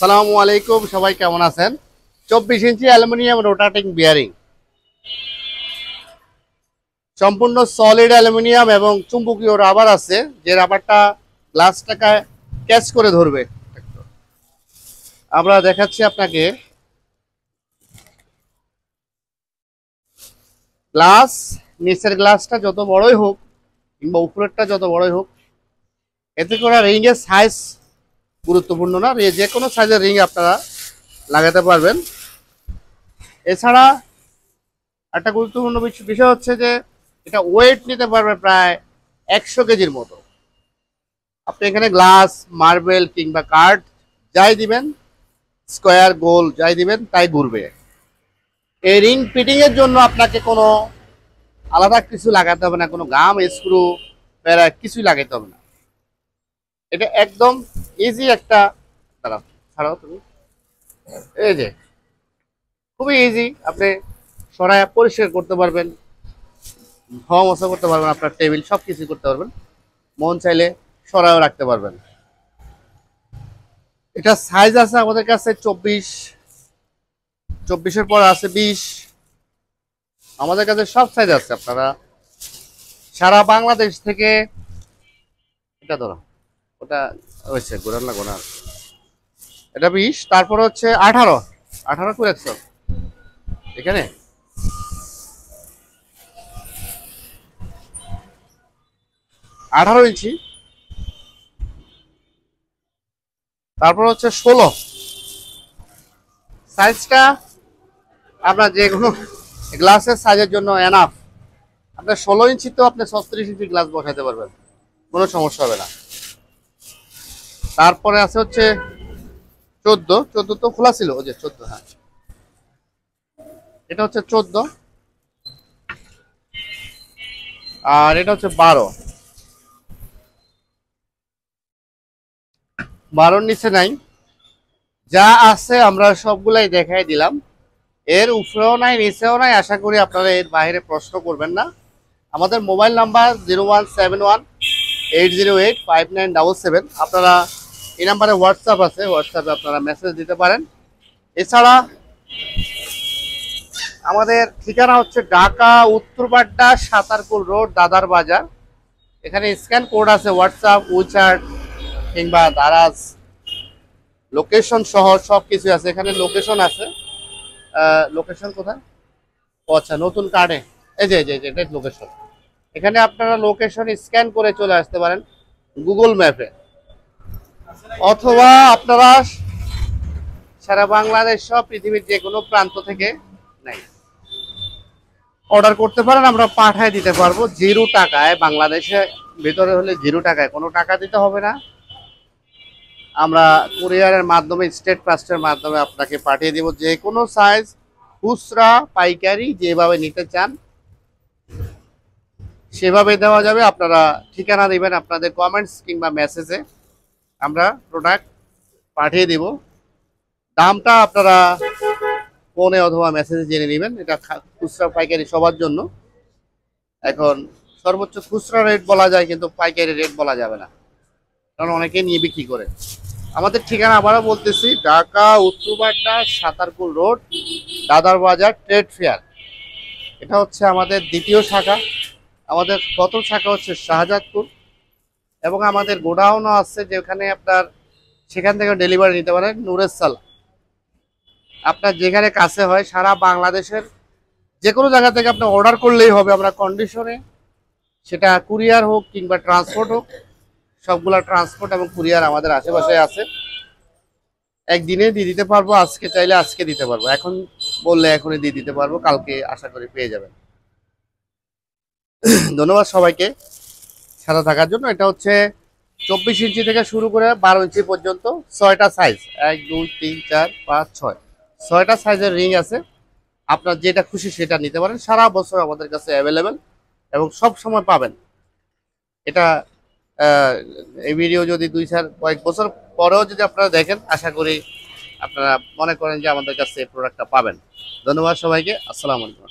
আসসালামু আলাইকুম, সবাই কেমন আছেন? 24 ইঞ্চি অ্যালুমিনিয়াম রোটাটিং বিয়ারিং, সম্পূর্ণ সলিড অ্যালুমিনিয়াম এবং চুম্বকীয় রাবার আছে, যে রাবারটা গ্লাসটাকে ক্যাচ করে ধরবে। আমরা দেখাচ্ছি আপনাকে গ্লাস, নিচের গ্লাসটা যত বড়ই হোক কিংবা উপরেরটা যত বড়ই হোক, এতে করে রিংয়ের সাইজ গুরুত্বপূর্ণ না, যে কোনো সাইজের রিং আপনারা লাগাতে পারবেন। এছাড়া একটা গুরুত্বপূর্ণ বিষয় হচ্ছে যে এটা ওয়েট নিতে পারবে প্রায় 100 কেজির মতো। আপনি এখানে গ্লাস, মার্বেল কিংবা কাঠ যাই দিবেন, স্কোয়ার, গোল যাই দিবেন তাই ঘুরবে। এই রিং ফিটিং এর জন্য আপনাকে কোনো আলাদা কিছু লাগাতে হবে না, কোনো গাম, স্ক্রু, প্যারা কিছুই লাগাতে হবে না। এটা একদম ইজি একটা, ছাড়াও তুমি, এই যে খুবই ইজি, আপনি সরায় পরিষ্কার করতে পারবেন, ধোয়া মোছা করতে পারবেন, আপনার টেবিল সব কিছু করতে পারবেন, মন চাইলে সরায়ও রাখতে পারবেন। এটা সাইজ আছে আমাদের কাছে 24, 24-এর পর আছে 20, আমাদের কাছে সব সাইজ আছে। আপনারা সারা বাংলাদেশ থেকে, এটা ধরো, ওটা হয়েছে গোড়ান না গোড়ান, এটা 20, তারপর হচ্ছে 18 করে রাখছো এখানে, 18 ইঞ্চি, তারপর হচ্ছে 16 সাইজটা আপনার যে কোনো গ্লাসের সাইজের জন্য এনাফ। আপনার 16 ইঞ্চি তো আপনি 36 ইঞ্চি গ্লাস বসাতে পারবেন, কোনো সমস্যা হবে না। তারপরে আছে হচ্ছে 14 তো খোলা ছিল, ওই যে 14, হ্যাঁ এটা হচ্ছে 14, আর এটা হচ্ছে 12 নিচে নাই, যা আছে আমরা সবগুলাই দেখাই দিলাম। এর উপরেও নাই, নিচেও নাই, আশা করি আপনারা এর বাইরে প্রশ্ন করবেন না। আমাদের মোবাইল নাম্বার 0171808597, আপনারা এই নাম্বারে হোয়াটসঅ্যাপ আছে, হোয়াটসঅ্যাপে আপনারা মেসেজ দিতে পারেন। এছাড়া আমাদের ঠিকানা হচ্ছে ঢাকা উত্তরপাড্ডা, সাতারকুল রোড, দাদার বাজার। এখানে স্ক্যান কোড আছে, হোয়াটসঅ্যাপ, উইচ্যাট কিংবা দারাজ, লোকেশন সহ সব কিছু আছে। এখানে লোকেশন আছে, লোকেশন কোথায়? আচ্ছা, নতুন কার্ডে এই যে এটা লোকেশন। এখানে আপনারা লোকেশন স্ক্যান করে চলে আসতে পারেন গুগল ম্যাপে, অথবা আপনারা সারা বাংলাদেশ সব পৃথিবীর যে কোনো প্রান্ত থেকে অর্ডার করতে পারেন, আমরা পাঠিয়ে দিতে পারবো 0 টাকায়। বাংলাদেশে ভিতরে হলে 0 টাকায়, কোনো টাকা দিতে হবে না। আমরা কুরিয়ারের মাধ্যমে, স্টেট ফাস্টের মাধ্যমে আপনাকে পাঠিয়ে দিব। যে কোনো সাইজ, খুচরা পাইকারি যেভাবে নিতে চান সেভাবে দেওয়া যাবে। আপনারা ঠিকানা দিবেন আপনাদের কমেন্টস কিংবা মেসেজে, আমরা প্রোডাক্ট পাঠিয়ে দিব। দামটা আপনারা ফোনে অথবা মেসেজে জেনে নেবেন। এটা খুচরা পাইকারি সবার জন্য। এখন সর্বোচ্চ খুচরা রেট বলা যায়, কিন্তু পাইকারি রেট বলা যাবে না, কারণ অনেকে নিয়ে বিক্রি করে। আমাদের ঠিকানা আবারও বলতেছি, ঢাকা উত্তরপাড্ডা, সাতারকুল রোড, দাদার বাজার, ট্রেড ফেয়ার। এটা হচ্ছে আমাদের দ্বিতীয় শাখা। আমাদের প্রথম শাখা হচ্ছে শাহজাদপুর, এবং আমাদের গোডাউনও আছে, যেখানে আপনার সেখান থেকে ডেলিভারি নিতে পারেন নূরের সালা। আপনার যেখানে কাছে হয়, সারা বাংলাদেশের যে কোনো জায়গা থেকে আপনি অর্ডার করলেই হবে। আমরা কন্ডিশনে, সেটা কুরিয়ার হোক কিংবা ট্রান্সপোর্ট হোক, সবগুলা ট্রান্সপোর্ট এবং কুরিয়ার আমাদের আশেপাশে আছে। একদিনে দিয়ে দিতে পারবো, আজকে চাইলে আজকে দিতে পারবো, এখন বললে এখনই দিয়ে দিতে পারবো, কালকে আশা করি পেয়ে যাবেন। ধন্যবাদ সবাইকে সাথে থাকার জন্য। এটা হচ্ছে 24 ইঞ্চি থেকে শুরু করে 12 ইঞ্চি পর্যন্ত 6টা সাইজ, 1 2 3 4 5 6, 6টা সাইজের রিং আছে। আপনার যেটা খুশি সেটা নিতে পারেন, সারা বছর আমাদের কাছে অ্যাভেলেবেল এবং সব সময় পাবেন। এটা এই ভিডিও যদি কয়েক বছর পরেও যদি আপনারা দেখেন, আশা করি আপনারা মনে করেন যে আমাদের কাছে এই প্রোডাক্টটা পাবেন। ধন্যবাদ সবাইকে, আসসালামু আলাইকুম।